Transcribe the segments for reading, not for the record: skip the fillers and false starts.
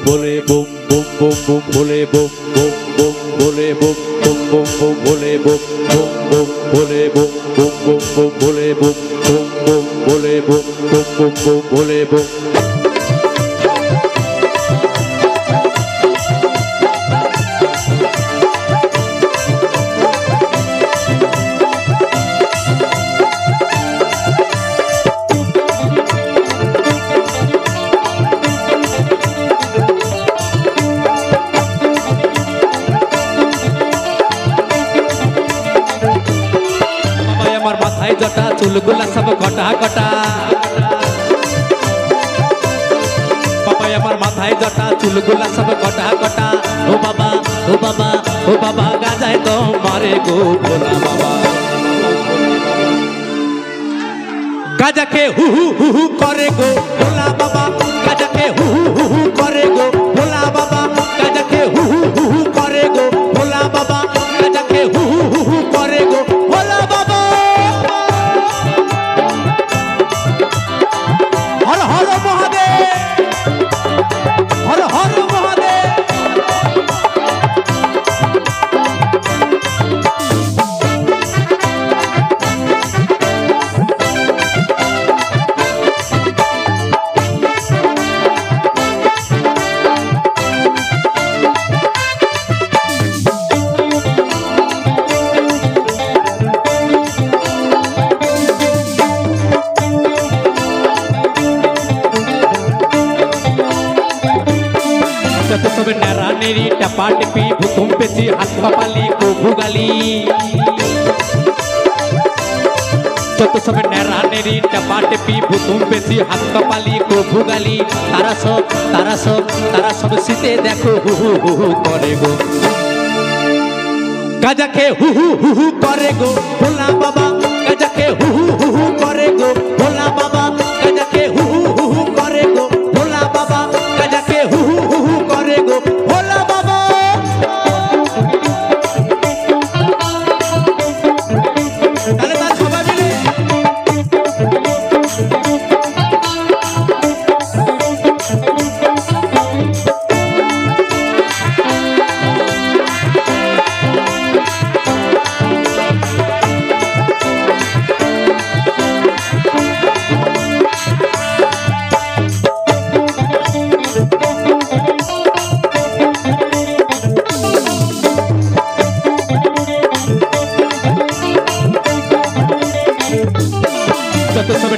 भोले बम बम बम बम भोले बम बम बम भोले बम बम बम बम भोले बम बम बम भोले बम बम बम बम भोले बम बम बम भोले बम बम बम बम भोले बम जटा चुलगुला सब कटा कटा पापा আমার মাথায় জটা চুলগুলা সব কটা কটা ও বাবা ও বাবা ও বাবা গাজায় তো মারে গো ভোলা বাবা গাজাকে হু হু হু হু করে গো ভোলা বাবা গাজাকে হু হু হু হু করে গো ভোলা বাবা গাজাকে হু হু হু হু করে গো ভোলা বাবা গাজাকে হু হু হু হু করে গো ভোলা বাবা हर हर महादेव हर हर महादेव सब नारा नेरी टपा टिपी भूतुम पेची हाथ कपाली को भुगाली যত সব নারা নেরি टपा टिपी भूतुम पेची हाथ कपाली को भुगाली तारा सब सीते देखो हु हु हु हु करे गो गाजा के हु हु हु हु करे गो भोला बाबा गाजा के हु हु हु हु करे गो भोला बाबा गाजा के हु हु हु हु करे गो भोला बाबा गाजा के हु हु हु हु करे गो भोला बाबा তাহলে তার সবাই মিলে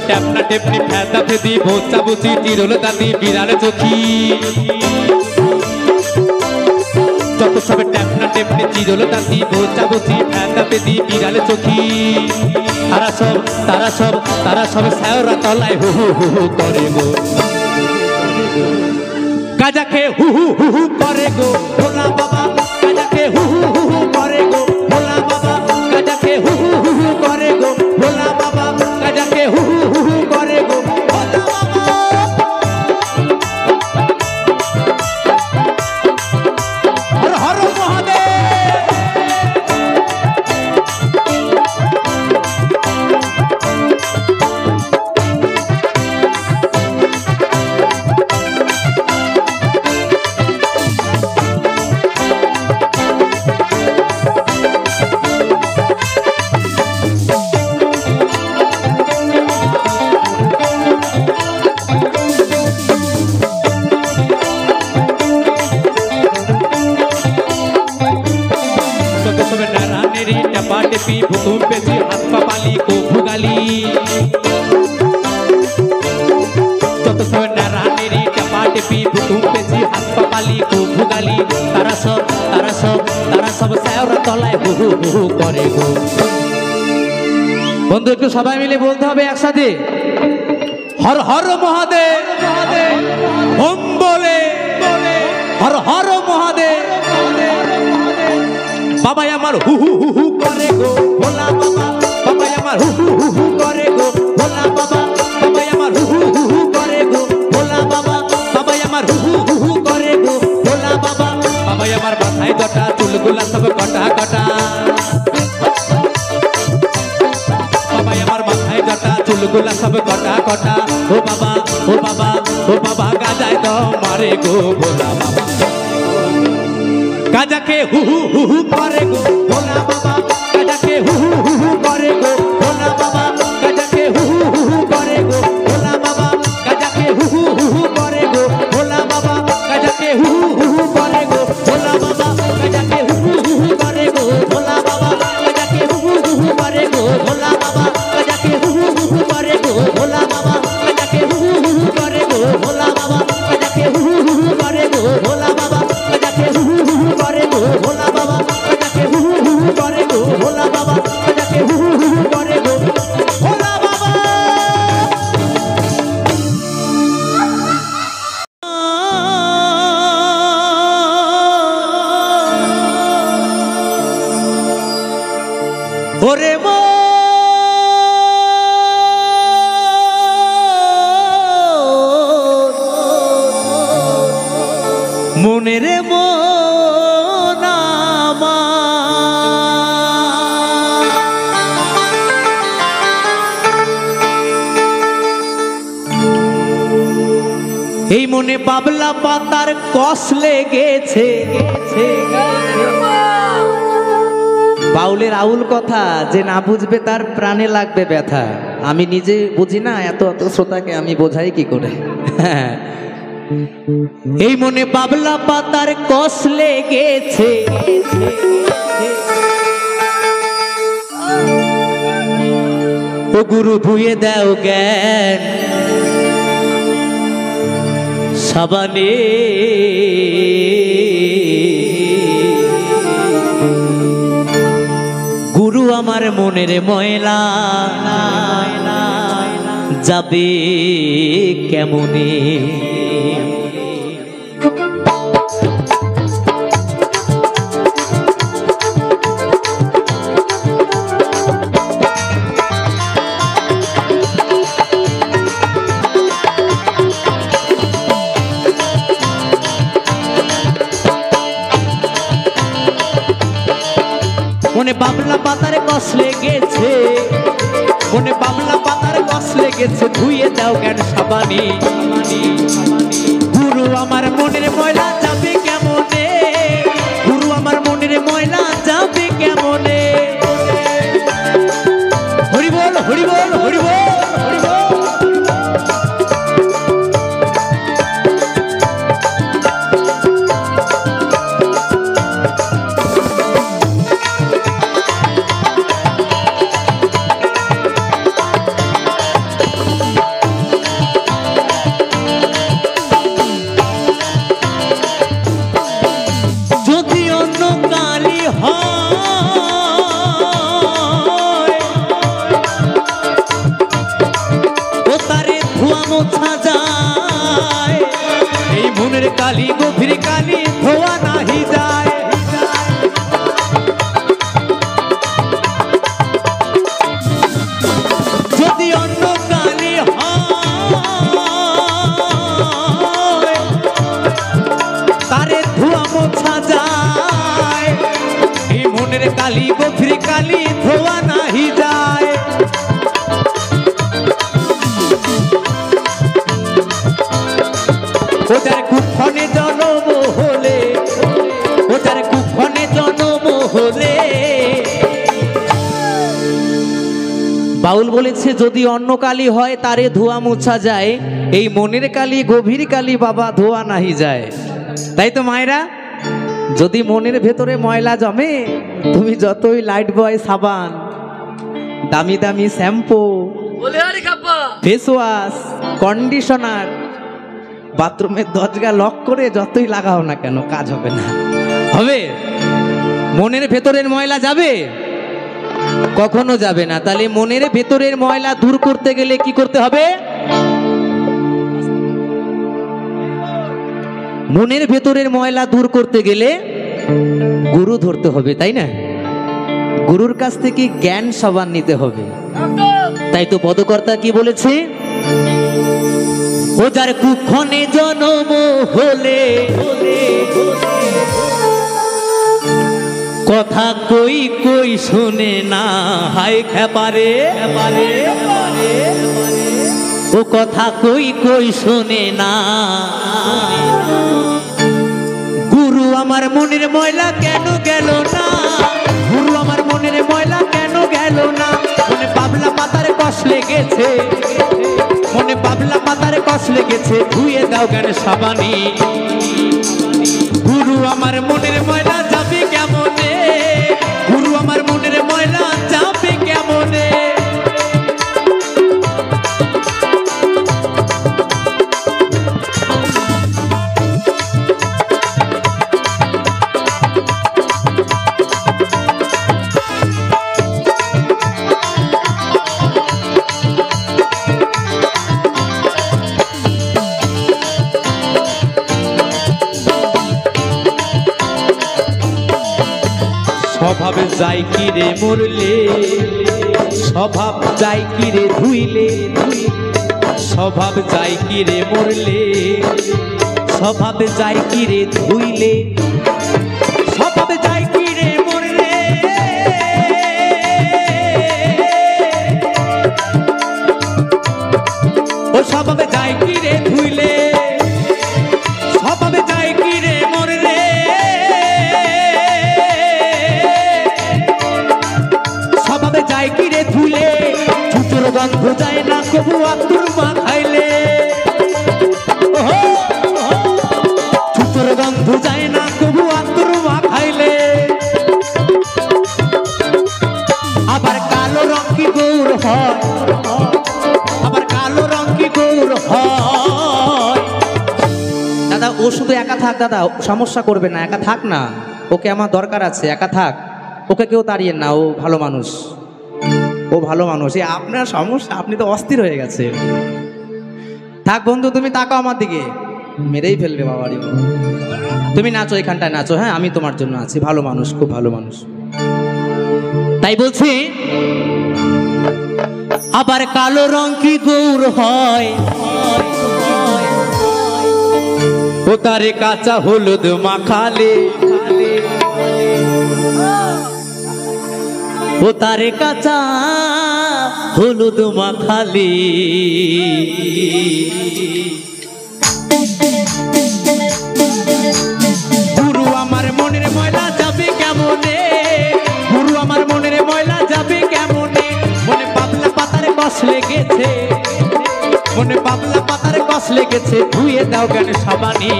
टैपना टेपनी फैदा फेदी भोचा बुची तिरोल दादी बिराले चोखी যত সব ট্যাপনা টেপনি তিরোল দাদি ভোচা বুচি ফ্যাদা পেদি বিড়ালে চোখি তারা সব সায়রা তলায় হু হু হু হু করে গো গাজাকে হু হু হু হু করে গো ভোলা বাবা গাজাকে হু হু হু হু করে গো ভোলা বাবা গাজাকে হু হু হু হু করে গো ভোলা বাবা গাজাকে হু হু হু হু করে গো ভোলা বাবা হর হর মহাদেব टपा टिपी भूतुम पेची हाथ कपाली को भुगाली যত সব নারা নেরি टपा टिपी भूतुम पेची हाथ कपाली को भुगाली तारा सब साয়রা তলায় হু হু হু হু করে গো বন্ধু একটু সবাই মিলে বলতে হবে একসাথে হর হর মহাদেব ওম বলে হর হর মহাদেব বাবা আমার হু হু হু হু করে গো ভোলা বাবা বাবা আমার হু হু হু হু করে গো ভোলা বাবা বাবা আমার হু হু হু হু করে গো ভোলা বাবা বাবা আমার হু হু হু হু করে গো ভোলা বাবা বাবা আমার মাথায় জটা চুলগুলা সব কটা কটা বাবা আমার মাথায় জটা চুলগুলা সব কটা কটা ও বাবা গাজায় তো মারে গো ভোলা বাবা গাজাকে হু হু হু হু করে গো ভোলা বাবা গাজাকে হু হু হু হু করে গো ভোলা বাবা গাজাকে হু হু হু হু করে গো ভোলা বাবা গাজাকে হু হু হু হু করে গো ভোলা বাবা গাজাকে হু হু হু হু করে গো ভোলা বাবা গাজাকে হু হু হু হু করে গো ভোলা বাবা গাজাকে হু হু হু হু করে গো ভোলা বাবা গাজাকে হু হু হু হু করে গো ভোলা বাবা গাজাকে হু হু হু হু করে গো ভোলা বাবা গাজাকে হু হু হু হু করে গো ভোলা বাবা গাজাকে হু হু হু হু করে গো ভোলা বাবা গাজাকে হু হু হু হু করে গো ভোলা বাবা গাজাকে হু হু হু হু করে গো ভোলা বাবা ওরে মনের মন এই মনে বাবলা পাতার কষ লেগেছে বাউলের আউল কথা যে না বুঝবে তার প্রাণে লাগবে ব্যথা আমি নিজে বুঝি না এত এত শ্রোতাকে আমি বোঝাই কি করে এই মনে বাবলা পাতার কষ লেগেছে ও গুরু ধুয়ে দাও জ্ঞান সাবানে গুরু আমার মনের ময়লা যাবে কেমনে মনে বাবলা পাতার কষ লেগেছে মনে বাবলা পাতার কষ লেগেছে ধুয়ে দাও জ্ঞান সাবানি গুরু আমার মনের ময়লা যাবে কেমনে গুরু আমার মনের ময়লা যাবে কেমনে হরি বল হরি বল হরি বল হরি বল কালি গভীর কালি ধোয়া নাহি যায় যদি অন্য কালি হয় তারে ধোয়া মোছা যায় এই মনের কালি গভীর কালি ধোয়া নাহি যায় ওটার কুক্ষণে জনম হলে ওটার কুক্ষণে জনম হলে বাউল বলেছে যদি অন্য কালি হয় তারে ধোয়া মোছা যায় এই মনের কালি গভীর কালি বাবা ধোয়া নাহি যায় তাই তো মায়েরা যদি মনের ভেতরে ময়লা জমে তুমি যতই লাইট বয় সাবান দামি দামি শ্যাম্পু ফেস ওয়াশ কন্ডিশনার বাথরুমের দরজা লক করে যতই লাগাও না কেন কাজ হবে না হবে মনের ভেতরের ময়লা যাবে কখনো যাবে না তাহলে মনের ভেতরের ময়লা দূর করতে গেলে কি করতে হবে মনের ভেতরের ময়লা দূর করতে গেলে গুরু ধরতে হবে তাই না গুরুর কাছ থেকে জ্ঞান সাবান নিতে হবে তাই তো পদকর্তা কি বলেছে ও যার কুক্ষণে জনম হলে কথা কই কই শুনে না হায় খেপারে ও কথা কই কই শুনে না। গুরু আমার মনের ময়লা কেন গেল না, গুরু আমার মনের ময়লা কেন গেল না। মনে পাবলা পাতার কষ লেগেছে, মনে পাবলা পাতার কষ লেগেছে, ধুয়ে দাও জ্ঞান সাবানি। গুরু আমার মনের ময়লা যাবে কেমনে, গুরু আমার মনের ময়লা যাবে কেমনে। স্বভাব যাই কি রে মরলে, স্বভাব যাই কি রে ধুইলে, স্বভাব যাই কি রে মরলে, স্বভাব যাই কি রে ধুইলে, স্বভাব যাই কি রে মরলে, ও স্বভাব যাই কি রে ধুইলে, স্বভাব যাই কি রে মরলে, স্বভাবে যায় কি রে ধুলে, ছুটোর গন্ধ যায় না কবু আতুর মা খাইলে, ছুটোর গন্ধ যায় না কবু আতুর মা খাইলে। আবার কালো রং কি গৌর হয়, আবার কালো রং কি গৌর হয়। দাদা ও শুধু একা থাক, দাদা সমস্যা করবে না, একা থাক না, ওকে আমার দরকার আছে, একা থাক, ওকে কেউ তাড়িয়েন না, ও ভালো মানুষ, ও ভালো মানুষ। এই আপনার সমস্যা, আপনি তো অস্থির হয়ে গেছে। থাক বন্ধু, তুমি তাকাও আমার দিকে, মেরেই ফেলবে বাবারি। তুমি নাচো, এখানটায় নাচো, হ্যাঁ আমি তোমার জন্য আছি, ভালো মানুষ, খুব ভালো মানুষ। তাই বলছি আবার কালো রং কি গৌর হয়, ও তারে কাঁচা হলুদ মাখালে, ও তারে কাঁচা হলুদ মাখালি। গুরু আমার মনের ময়লা যাবে কেমনে, গুরু আমার মনের ময়লা যাবে কেমনে। মনে পাবলা পাতার কষ লেগেছে, মনে পাবলা পাতার কষ লেগেছে, ধুয়ে দাও জ্ঞান সাবানি।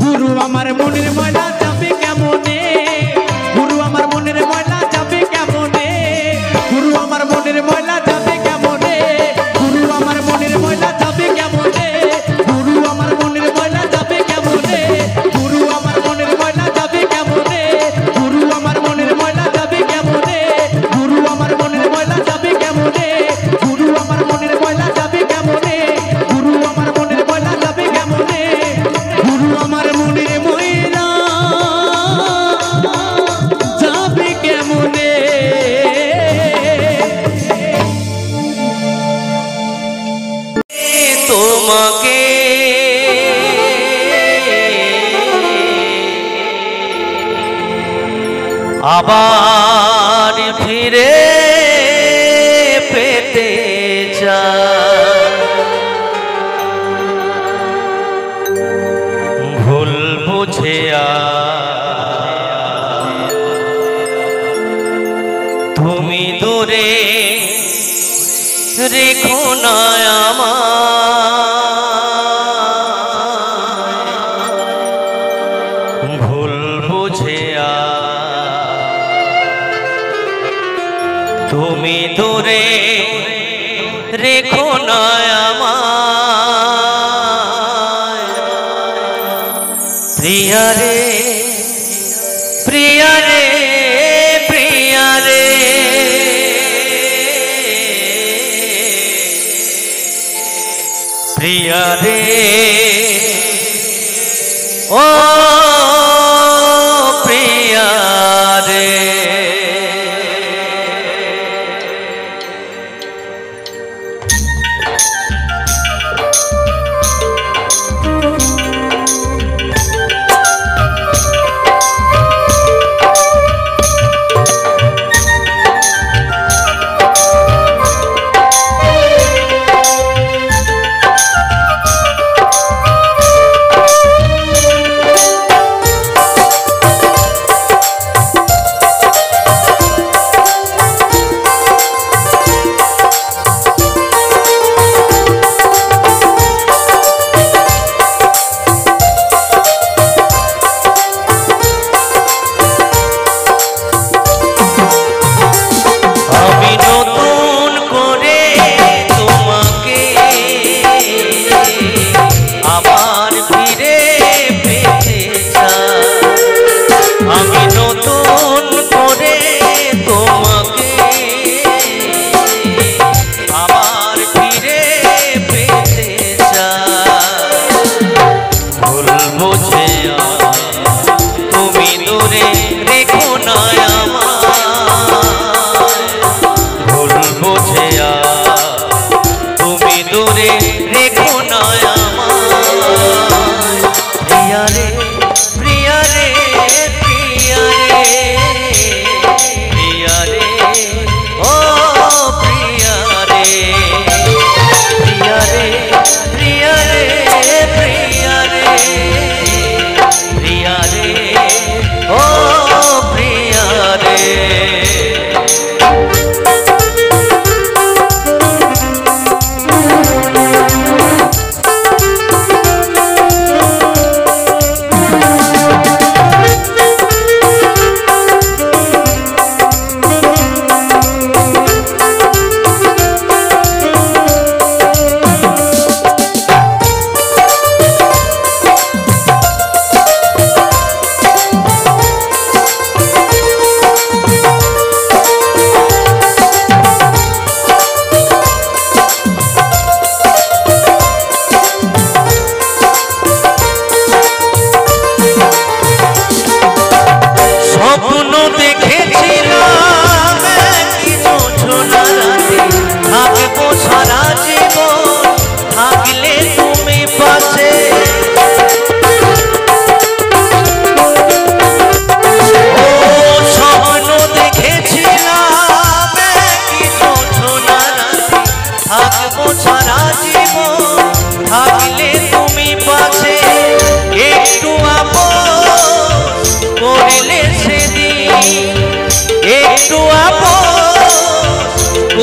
গুরু আমার মনের ময়লা যাবে কেমনে, গুরু আমার মনের ময়লা যাবে কেমনে, গুরু আমার মনের ময়লা যাবে কেমনে, গুরু আমার মনের ময়লা যাবে কেমনে, গুরু আমার মনের ময়লা যাবে কেমনে, গুরু আমার মনের ময়লা যাবে কেমনে, গুরু আমার মনের ময়লা যাবে কেমনে, গুরু আমার মনের ময়লা যাবে কেমনে, গুরু আমার মনের ময়লা যাবে কেমনে, গুরু আমার মনের ময়লা যাবে কেমনে, গুরু আমার মনের ময়লা যাবে কেমনে। তোমাকে আবার ফিরে পেতে চাই, ভুল বুঝে তুমি দূরে রেখো না আমায়, ভুল বুঝে তুমি দূরে রেখো না আমায়। প্রিয়া রে প্রিয়া রে প্রিয়া রে, প্রিয়া রে ও প্রিয়া রে। বুঝে তুমি দূরে রেখো না ভুল বুঝে তুমি দূরে রেখো না প্রিয়া রে প্রিয়া রে প্রিয়া রে প্রিয়া রে ও প্রিয়া রে প্রিয়া রে প্রিয়া রে প্রিয়া রে প্রিয়া রে ও প্রিয়া রে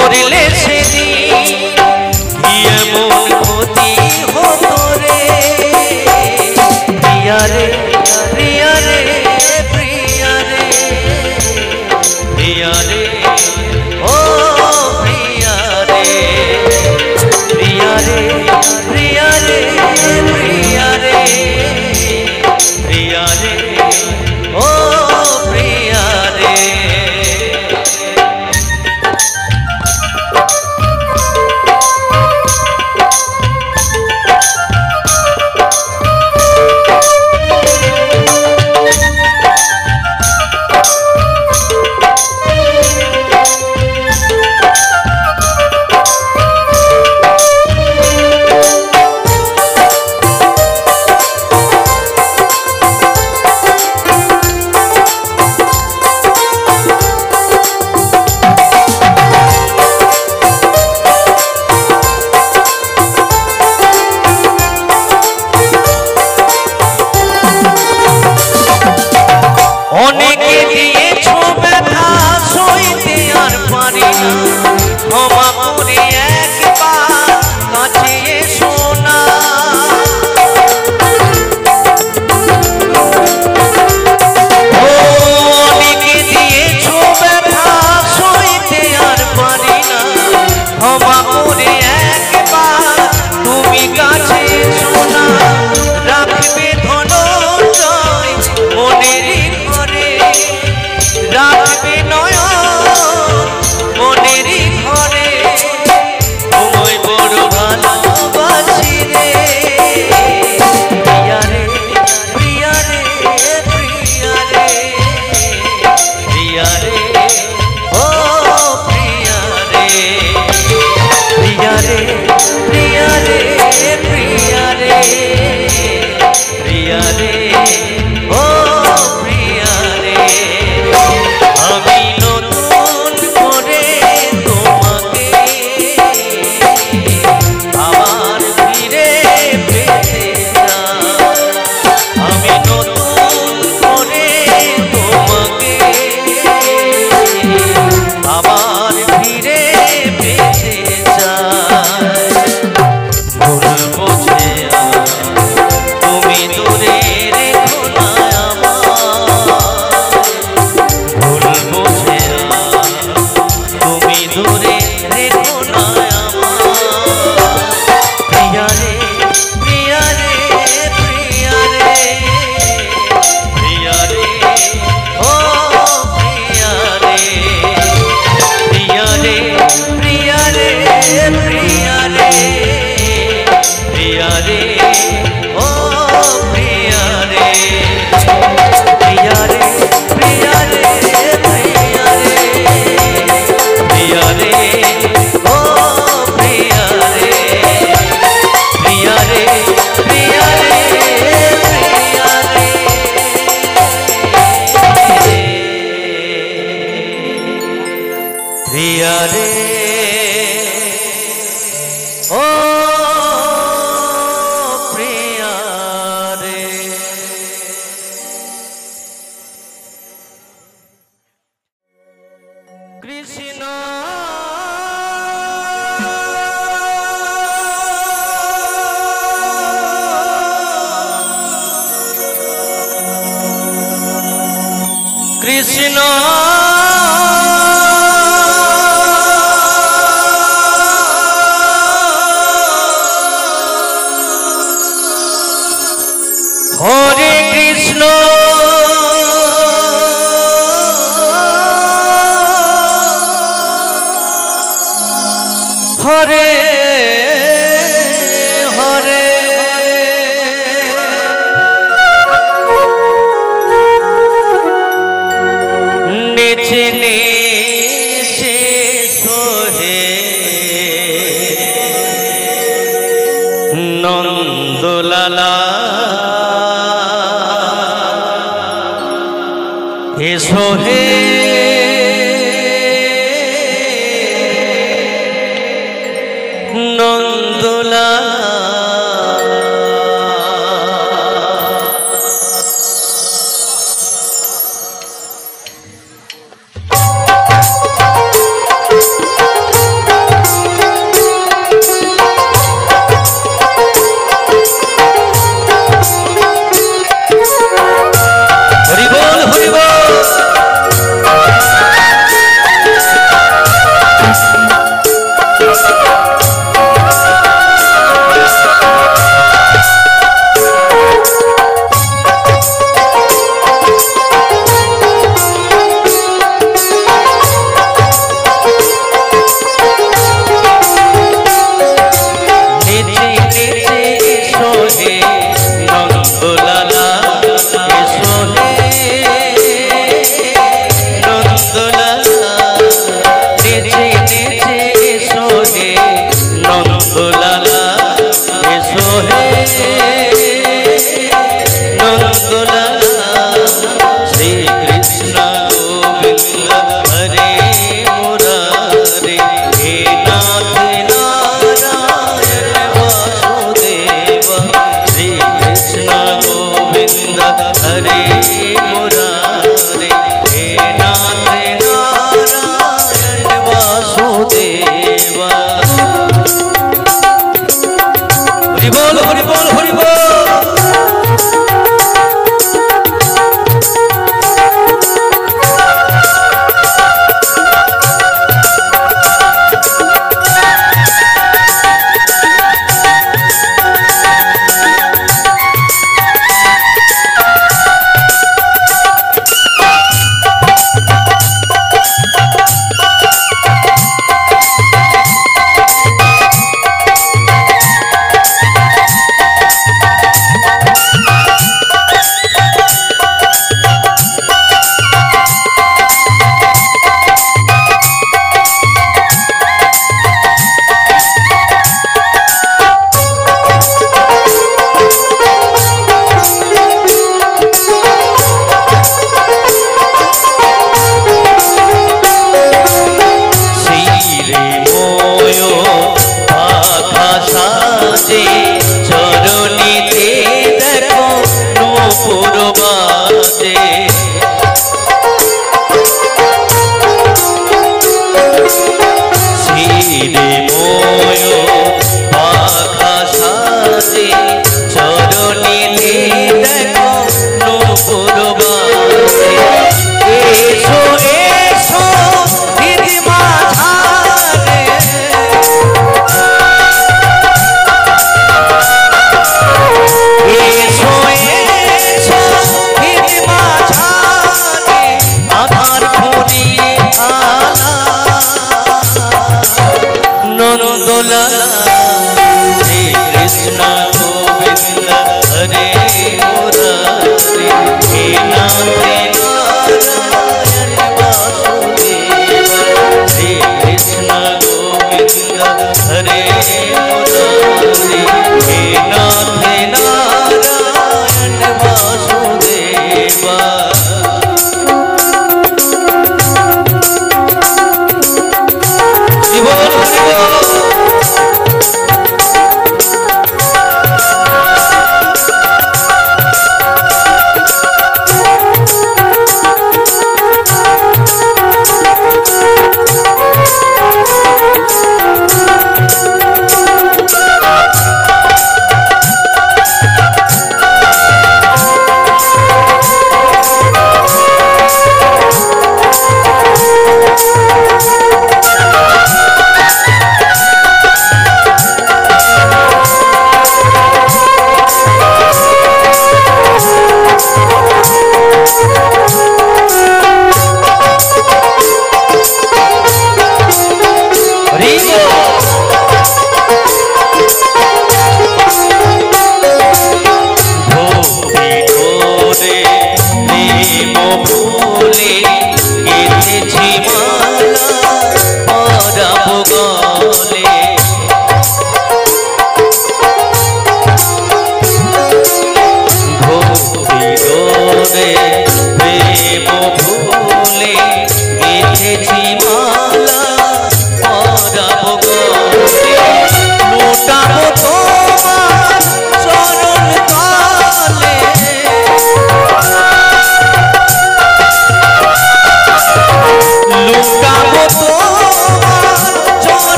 করলে সেদিন এমন ক্ষতি হতো রে প্রিয়া রে প্রিয়া রে প্রিয়া রে প্রিয়া রে ও প্রিয়া রে প্রিয়া রে প্রিয়া রে প্রিয়া রে প্রিয়া রে ও প্রিয়া রে অনেকে দিয়েছো ব্যথা সইতে আর পারি না ক্ষমা করে একবার কাছে এসো না অনেকে দিয়েছো ব্যথা সইতে আর পারি না ক্ষমা করে একবার তুমি কাছে এসো না রাখবে ধনঞ্জয় মনেরই রাখবে নয়ন মনেরই ঘরে তোমায় বড় ভালোবাসি রে প্রিয়া রে প্রিয়া রে প্রিয়া রে প্রিয়া রে ও প্রিয়া রে প্রিয়া রে প্রিয়া রে প্রিয়া রে প্রিয়া রে ও প্রিয়া রে আমি নতুন করে তোমাকে আবার ফিরে পেতে চাই আমি নতুন করে তোমাকে আবার ফিরে পেতে চাই ভুল বুঝে তুমি দূরে কৃষ্ণ হরে কৃষ্ণ হরে হরে নেচে নেচে সোহে নন্দলালা হে সোহে নন্দলালা হরি বল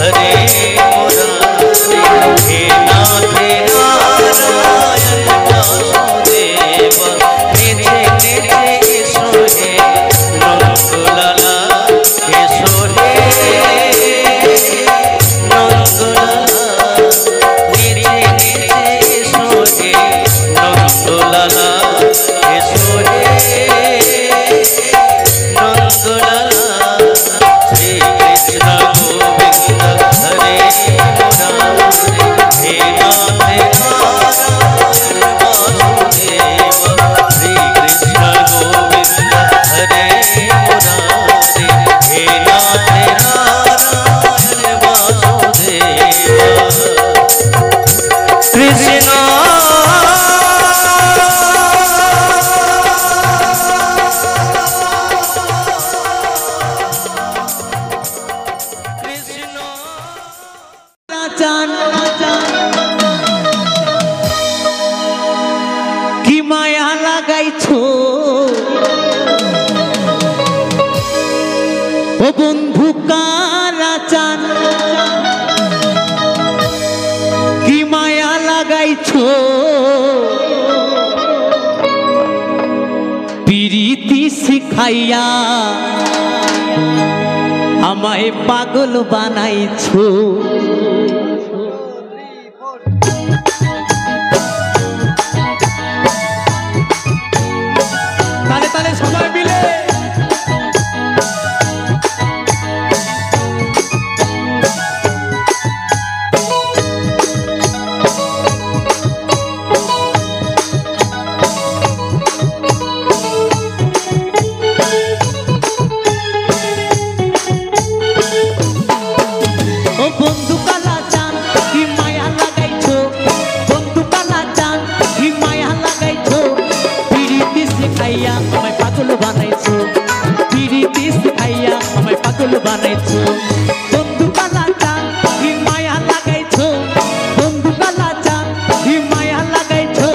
हरे मुरारे हे नाथ नारायण वासुदेव निजे निजे ईशो हे नंदलाला ईशो हे नंदलाला निजे निजे ईशो हे नंदलाला ईशो हे नंदलाला श्री कृष्ण गोविंद हरे मुरारे हे नाथ नारायण वासुदेव श्री कृष्ण गोविंद हरे मुरारे हे नाथ नारायण वासुदेव कृष्ण চান কি মায়া লাগাইছো ও বন্ধু কারা চান কি মায়া লাগাইছো পিরিতি শিখাইয়া আমায় পাগল বানাইছো তালে তালে সবাই মিলে বানাইছো বন্ধু কালা চান কি মায়া লাগাইছো বন্ধু কালা চান কি মায়া লাগাইছো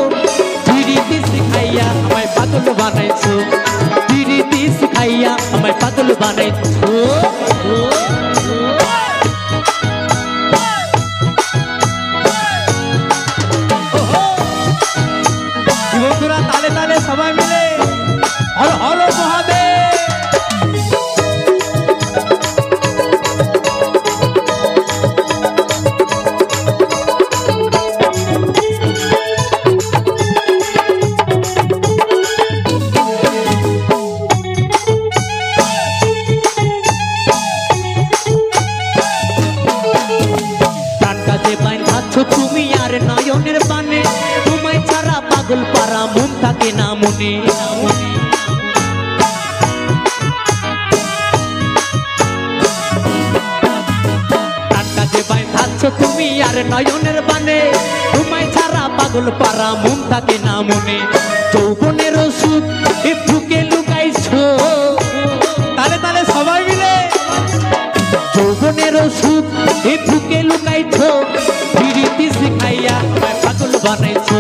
পিরিতি শিখাইয়া আমায় পাগল বানাইছো পিরিতি শিখাইয়া আমায় পাগল বানাইছো বন্ধুরা তালে তালে সবাই মিলে হর হর মহাদেব তুমি আর নয়নের পানে তোমায় ছাড়া পাগল পারা মন থাকে না মনে টানটাকে বাইধাচ্ছ তুমি আর নয়নের পানে তোমায় ছাড়া পাগল পারা মন থাকে না মনে যৌবনের ওষুধ বুকে লুকাইছো তালে তালে সবাই মিলে যৌবনের ওষুধ বুকে লুকাইছো পিরিতি শিখাইয়া আমায় পাগল বানাইছো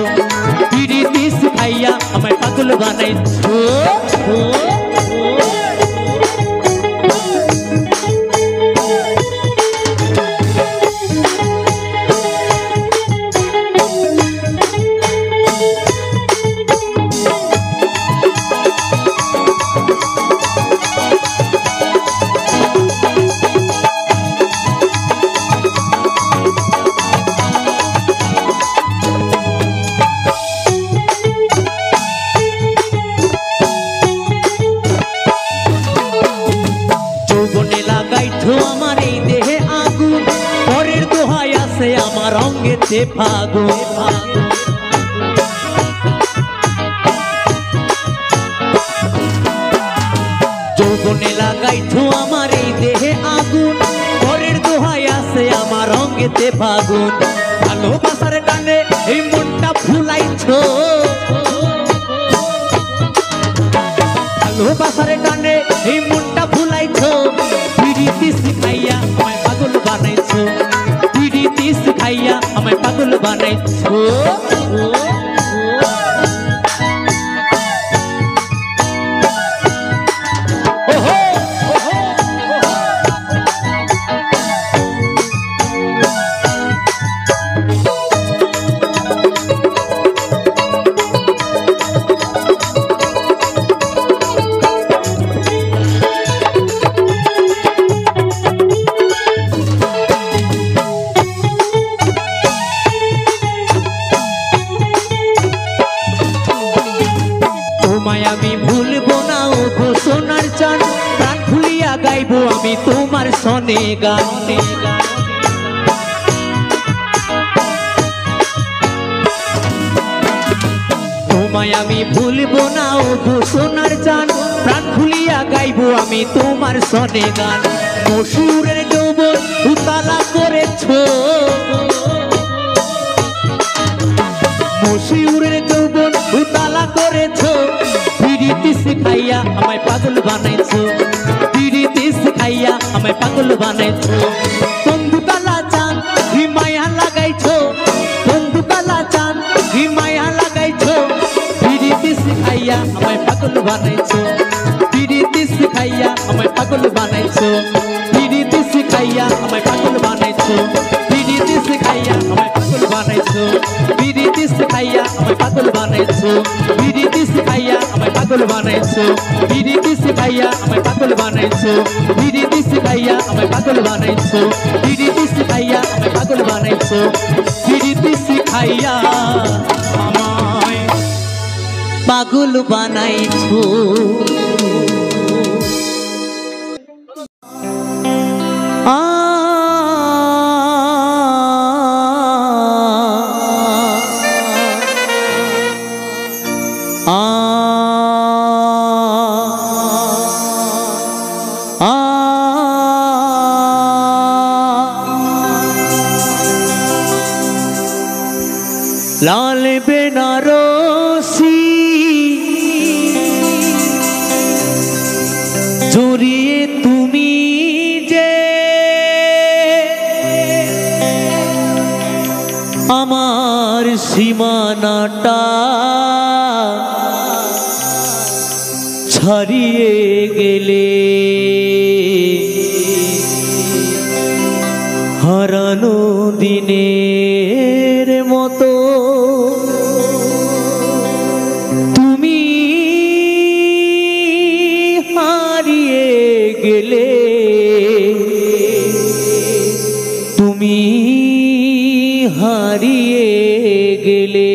পিরিতি শিখাইয়া আমায় পাগল বানাইছো আমার এই দেহে আগুন পরের দোহাই আছে আমার অঙ্গেতে ফাগুন যৌবনে লাগাইছো আমার এই দেহে আগুন পরের দোহাই আছে আমার অঙ্গেতে ফাগুন ভালোবাসার টানে এই মনটা ফুলাইছো ভালোবাসার টানে এই মনটা ফুলাইছো পিরিতি শিখাইয়া আমায় পাগল বানাইছো পিরিতি শিখাইয়া আমায় পাগল বানাইছো শোনে গান তোমায় আমি ভুলবো না ও সোনার জান প্রাণ খুলিয়া গাইবো আমি তোমার শোনে গান মশুরের যৌবন উতালা করেছো মশুরের যৌবন উতালা করেছো পিরিতি শিখাইয়া আমায় পাগল বানাইছো পিরিতি শিখাইয়া আমায় পাগল বানাইছো বন্ধু কালা চাঁদ হিমায়া লাগাইছো বন্ধু কালা চাঁদ হিমায়া লাগাইছো পিরিতি শিখাইয়া আমায় পাগল বানাইছো পিরিতি শিখাইয়া আমায় পাগল বানাইছো পিরিতি শিখাইয়া আমায় পাগল বানাইছো পিরিতি শিখাইয়া আমায় পাগল বানাইছো পিরিতি শিখাইয়া আমায় পাগল বানাইছো পিরিতি শিখাইয়া আমায় পাগল বানাইছো পিরিতি শিখাইয়া আমায় পাগল বানাইছো পিরিতি শিখাইয়া আমায় পাগল বানাইছো পিরিতি শিখাইয়া আমায় পাগল বানাইছো পিরিতি শিখাইয়া আমায় পাগল বানাইছো लाल बेनारसी জড়িয়ে তুমি যে আমার সীমানাটা ছাড়িয়ে গেলে হারানো দিনের মতো তুমি হারিয়ে গেলে তুমি হারিয়ে গেলে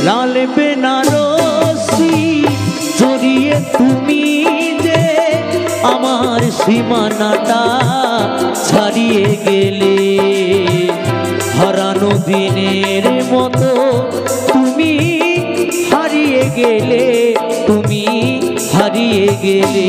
লাল বেনারসি জড়িয়ে তুমি যে আমার সীমানাটা ছাড়িয়ে গেলে হারানো দিনের মতো তুমি হারিয়ে গেলে তুমি হারিয়ে গেলে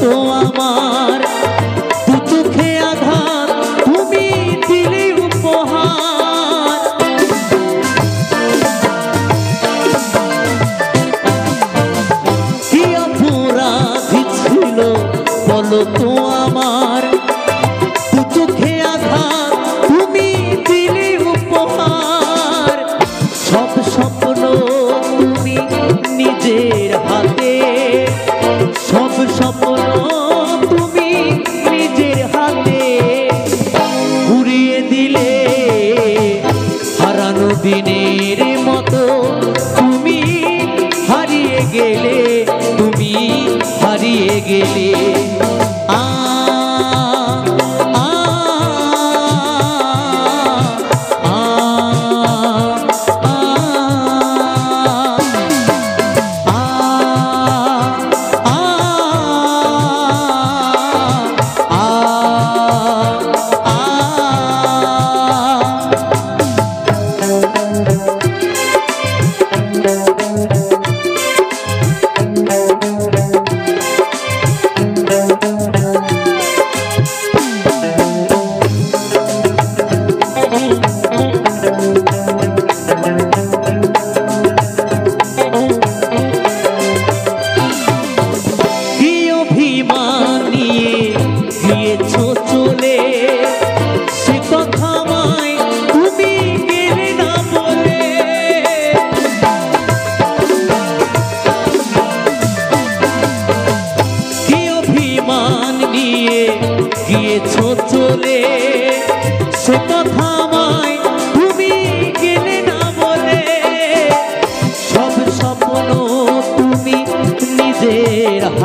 তো আমার দুঃখে আঘাত তুমি দিলে উপহার কি অপরাধ ছিল বলো তো আমার দুঃখে আঘাত তুমি দিলে উপহার সব স্বপ্ন তুমি নিজের হাতে সব স্বপ্ন তুমি নিজের হাতে ঘুরিয়ে দিলে হারানো দিনের মতো তুমি হারিয়ে গেলে তুমি হারিয়ে গেলে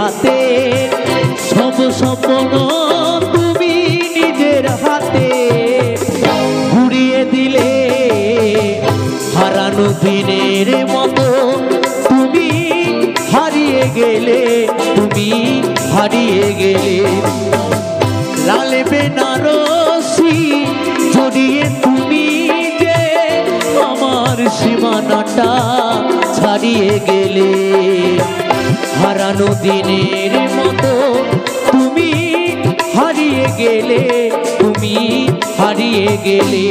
হাতে, সব স্বপ্ন তুমি নিজের হাতে ঘুরিয়ে দিলে। হারানো দিনের মতো তুমি হারিয়ে গেলে, তুমি হারিয়ে গেলে। লাল বেনারসি জড়িয়ে তুমি যে আমার সীমানাটা ছাড়িয়ে গেলে। হারানো দিনের মতো তুমি হারিয়ে গেলে, তুমি হারিয়ে গেলে।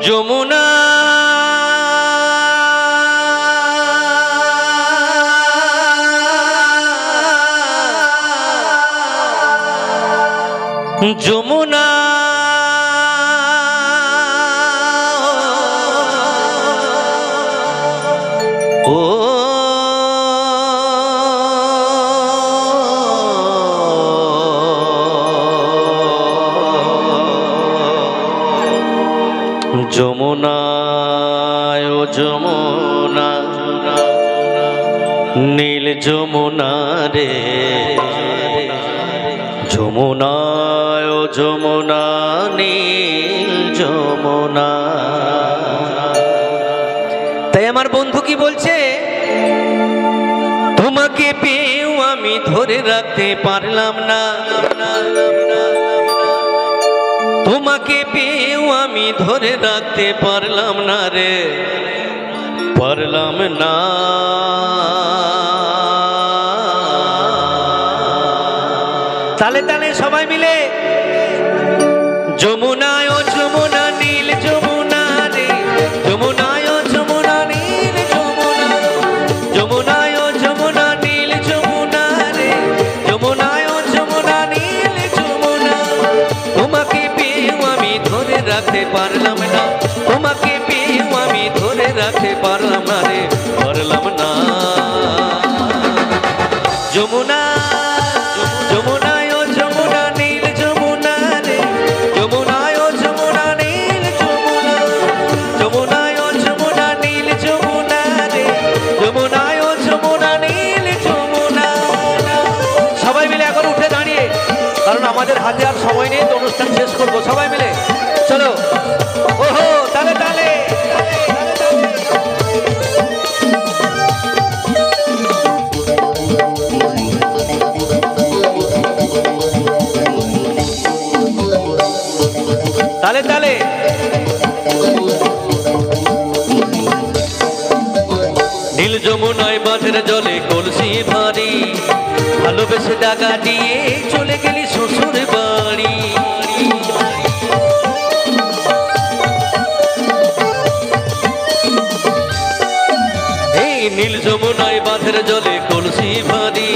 যমুনা যমুনা ও যমুনা ও যমুনা নীল যমুনা রে, যমুনা ও যমুনা নীল যমুনা। তাই আমার বন্ধু কি বলছে, তোমাকে পেয়েও আমি ধরে রাখতে পারলাম না, তোমাকে পেয়েও আমি ধরে রাখতে পারলাম না রে, পারলাম না। তালে তালে সবাই মিলে যমুনা ও যমুনা নীল যমুনা রে, যমুনা ও যমুনা নীল যমুনা, যমুনা ও যমুনা নীল যমুনা রে, যমুনা ও যমুনা নীল যমুনা। তোমাকে পেয়েও আমি ধরে রাখতে পারলাম না, তোমাকে পেয়েও আমি ধরে রাখতে পারলাম না রে, পারলাম না। যমুনা যমুনা ও যমুনা নীল যমুনা রে, যমুনা ও যমুনা নীল যমুনা, যমুনা ও যমুনা নীল যমুনা রে, যমুনা ও যমুনা নীল যমুনা। সবাই মিলে এখন উঠে দাঁড়িয়ে, কারণ আমাদের হাতে আর সময় নেই, তো অনুষ্ঠান শেষ করবো। সবাই মিলে চলো, ওহো তালে তালে। তালে তালে নীল যমুনায় বাঁধের জলে কলসি ভারী, ভালোবেসে টাকা দিয়ে চলে গেলি শ্বশুর বাড়ি। এই নীল যমুনায় বাঁধের জলে কলসি ভারী,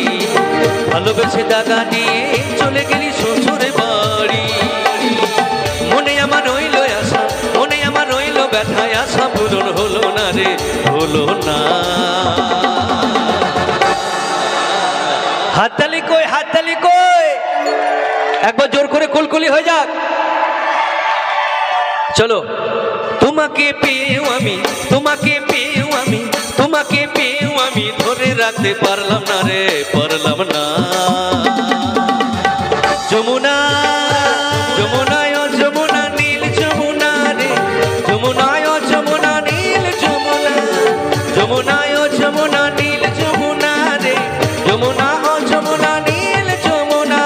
ভালোবেসে টাকা দিয়ে চলে গেলি শ্বশুর বাড়ি। মনে আমার রইল আশা, মনে আমার রইল ব্যথায় আশা, পূরণ হলো না রে, হলো না। হাততালি কই, হাততালি কই, একবার জোর করে কুলকুলি হয়ে যাক। চলো, তোমাকে পেয়েও আমি, তোমাকে পেয়েও আমি, তোমাকে পেয়েও আমি ধরে রাখতে পারলাম না রে, পারলাম না। যমুনা যমুনা ও যমুনা নীল যমুনা রে, যমুনা ও যমুনা নীল যমুনা, যমুনা ও যমুনা নীল যমুনা রে, যমুনা ও যমুনা নীল যমুনা।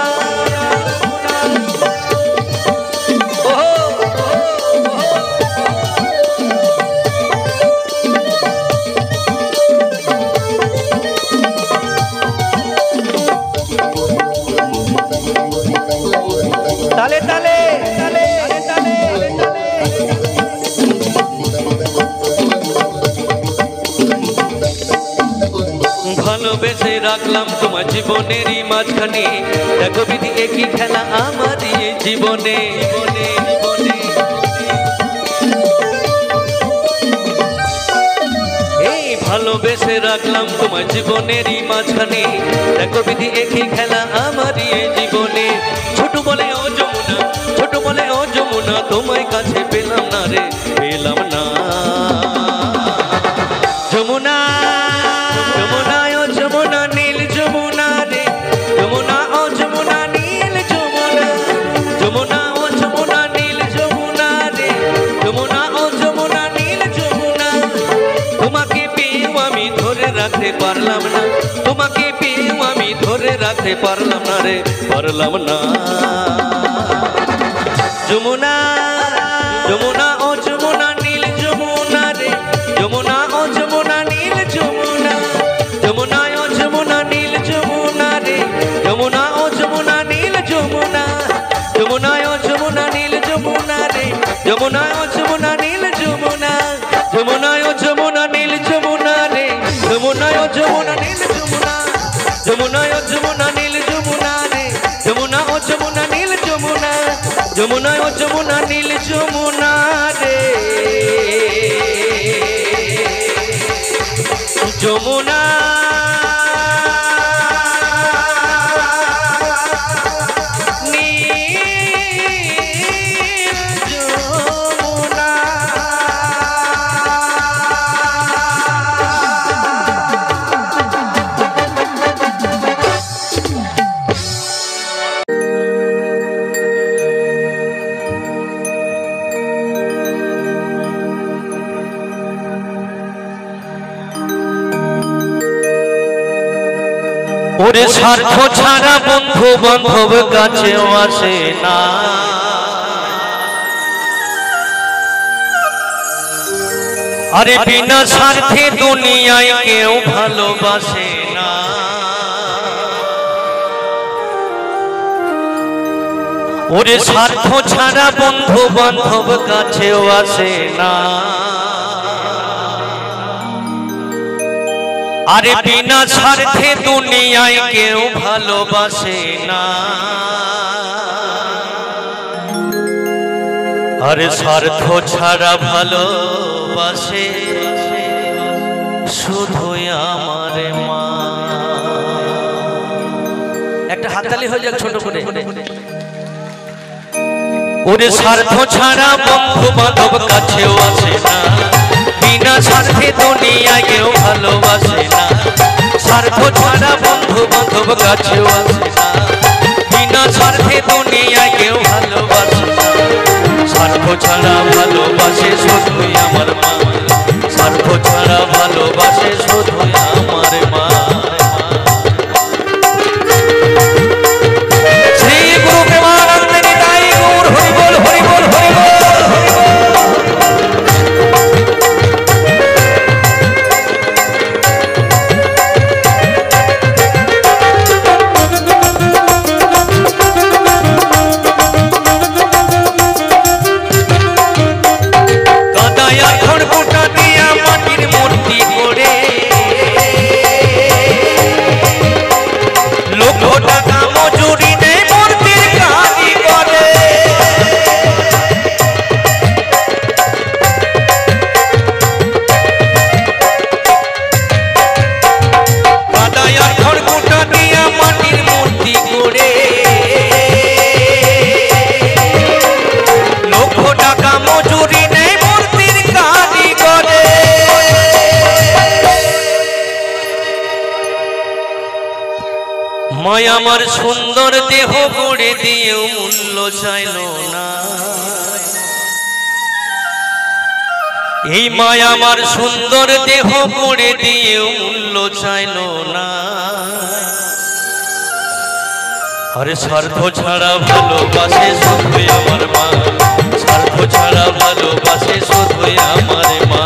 রাখলাম তোমার জীবনেরই মাঝখানে দেখো বিধি একই খেলা আমার এই জীবনে জীবনে জীবনে এই ভালোবেসে রাখলাম তোমার জীবনেরই মাঝখানে দেখো বিধি একই খেলা আমার এই জীবনে ছোট বলে ও যমুনা ছোট বলে ও যমুনা তোমায় কাছে পেলাম না রে পেলাম না যমুনা যমুনা ও যমুনা নীল যমুনা রে যমুনা ও যমুনা নীল যমুনা যমুনা ও যমুনা নীল যমুনা রে যমুনা ও যমুনা নীল যমুনা তোমাকে পেয়েও আমি ধরে রাখতে পারলাম না তোমাকে পেয়েও আমি ধরে রাখতে পারলাম না রে পারলাম না যমুনা যমুনা ও যমুনা নীল যমুনা রে যমুনা ও যমুনা নীল যমুনা যমুনা ও যমুনা নীল যমুনা রে যমুনা ও যমুনা নীল যমুনা যমুনা ও যমুনা নীল যমুনা রে যমুনা ও যমুনা নীল যমুনা যমুনা ও যমুনা নীল যমুনা রে যমুনা ও যমুনা নীল যমুনা যমুনা ও যমুনা নীল যমুনা রে যমুনা ও যমুনা নীল যমুনা যমুনা ও যমুনা নীল যমুনা রে যমুনা ওরে স্বার্থ ছাড়া বন্ধু বান্ধব কাছেও আসে না আরে বিনা স্বার্থে দুনিয়ায় কেউ ভালোবাসে না ওরে স্বার্থ ছাড়া বন্ধু বান্ধব কাছেও আসে না আরে বিনা স্বার্থে দুনিয়ায় কেউ ভালোবাসে না আরে স্বার্থ ছাড়া ভালোবাসে শুধু আমার মা একটা হাততালি হয়ে যাক ছোট করে ওরে স্বার্থ ছাড়া বন্ধু বান্ধব কাছেও আসে না বিনা স্বার্থে দুনিয়ায় কেউ ভালোবাসে না স্বার্থ ছাড়া বন্ধু বান্ধব কাছেও আসে না বিনা স্বার্থে দুনিয়ায় কেউ ভালোবাসে না স্বার্থ ছাড়া ভালোবাসে শুধুই আমার মা স্বার্থ ছাড়া ভালোবাসে শুধুই আমার মা শ্রী গুরু প্রেমানন্দ নিতাই গৌর হরি বল হরি বল হরি বল মায়া আমার সুন্দর দেহ গড়ে দিয়েও মূল্য চাইল না এই মায়া আমার সুন্দর দেহ গড়ে দিয়েও মূল্য চাইল না আরে স্বার্থ ছাড়া ভালোবাসে শুধুই আমার মা স্বার্থ ছাড়া ভালোবাসে শুধুই আমার মা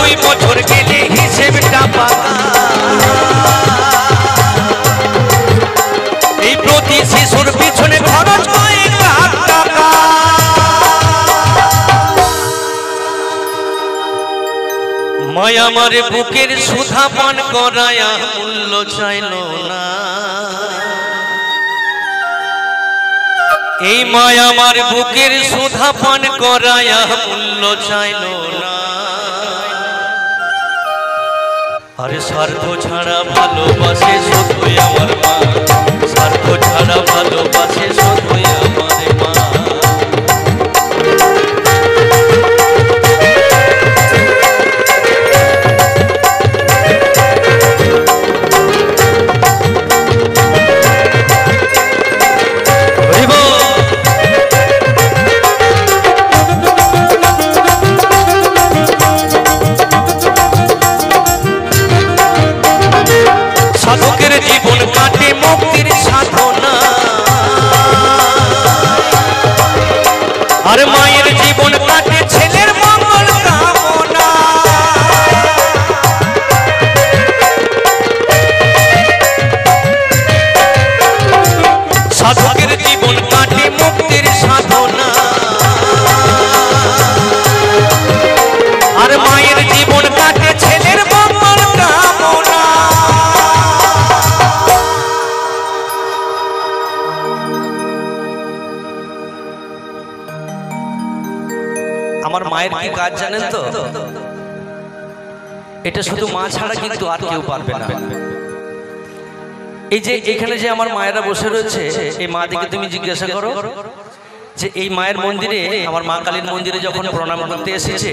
2 বছর গেলে হিসেবটা পাকা এই প্রতি শিশুর পিছনে খরচ কয়েক লাখ টাকা মায়া আমার বুকের সুধা পান করায়া মূল্য চাইল না এই মায়া আমার বুকের সুধা পান করায়া মূল্য চাইল না আরে স্বার্থ ছাড়া ভালোবাসে শুধুই আমার মা স্বার্থ ছাড়া ভালোবাসে শুধুই আমার মা সাধকের জীবন কাটে মুক্তির সাধনা আর মায়ের জীবন কাটে ছেলের মঙ্গল কামনা সাধকের জীবন কাটে মুক্তির সাধনা আর মায়ের জীবন কাটে ছেলের মঙ্গল কামনা আমার মায়ের কি কাজ জানেন তো এটা শুধু মা ছাড়া কিন্তু আর কেউ পারবে না এই যে এখানে যে আমার মায়েরা বসে রয়েছে এই মা দিকে তুমি জিজ্ঞাসা করো যে এই মায়ের মন্দিরে আমার মা কালীর মন্দিরে যখন প্রণাম করতে এসেছে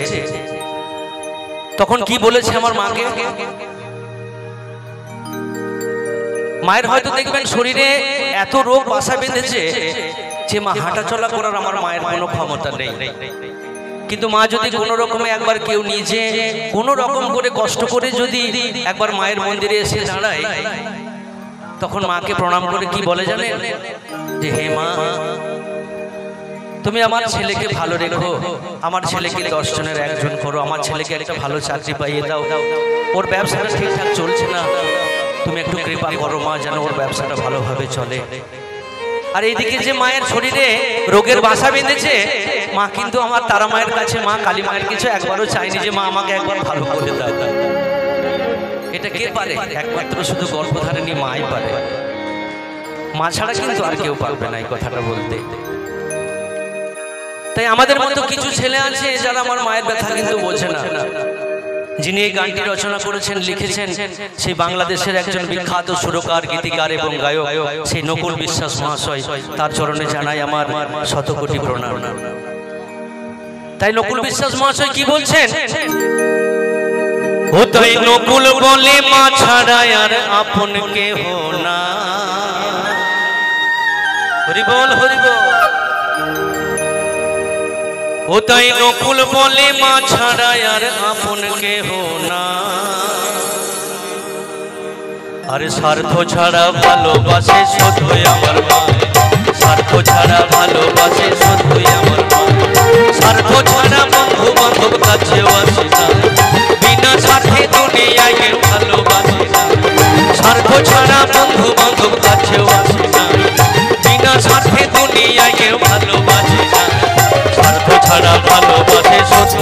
তখন কি বলেছে আমার মাকে মায়ের হয়তো দেখবেন শরীরে এত রোগ বাসা বেঁধেছে যে মা হাঁটা চলা করার আমার মায়ের কোনো ক্ষমতা নেই কিন্তু মা যদি কোনো রকমে একবার কেউ নিজে কোনো রকম করে কষ্ট করে যদি একবার মায়ের মন্দিরে এসে দাঁড়ায় তখন মাকে প্রণাম করে কি বলে জানেন যে হে মা তুমি আমার ছেলেকে ভালো রেখো আমার ছেলেকে 10 জনের একজন করো আমার ছেলেকে একটা ভালো চাকরি পাইয়ে দাও ওর ব্যবসাটা ঠিকঠাক চলছে না তুমি একটু কৃপা করো মা যেন ওর ব্যবসাটা ভালোভাবে চলে আর এইদিকে যে মায়ের শরীরে রোগের বাসা বেঁধেছে মা কিন্তু আমার তারা মায়ের কাছে মা কালী মায়ের কিছু একবারও চাইনি যে মা আমাকে একবার ভালো করে দাও এটা কে পারে একমাত্র শুধু গর্ভধারিণী মাই পারে মা ছাড়া কিন্তু আর কেউ পারবে না এই কথাটা বলতে তাই আমাদের মতো কিছু ছেলে আছে যারা আমার মায়ের ব্যথা কিন্তু বোঝে না যিনি এই গানটি রচনা করেছেন লিখেছেন সেই বাংলাদেশের একজন বিখ্যাত সুরকার গীতিকার এবং গায়ক সেই নকুল বিশ্বাস মহাশয় তার চরণে জানাই আমার শত কোটি প্রণাম তাই নকুল বিশ্বাস মহাশয় কি বলছেন ও তাই নকুল বলে মা ছাড়া আর আপন কেহ না হরি বল হরি বল ও তাই নকুল বলে মা ছাড়া আর আপন কেহ না আরে স্বার্থ ছাড়া ভালোবাসে শুধুই আমার মা স্বার্থ ছাড়া ভালোবাসে শুধুই আমার মা স্বার্থ ছাড়া বন্ধু বান্ধব কাছেও আসে না বিনা স্বার্থে দুনিয়ায় কেউ ভালোবাসে না স্বার্থ ছাড়া বন্ধু বান্ধব কাছেও আসে না বিনা স্বার্থে দুনিয়ায় কেউ ভালোবাসে না স্বার্থ ছাড়া ভালোবাসে শুধু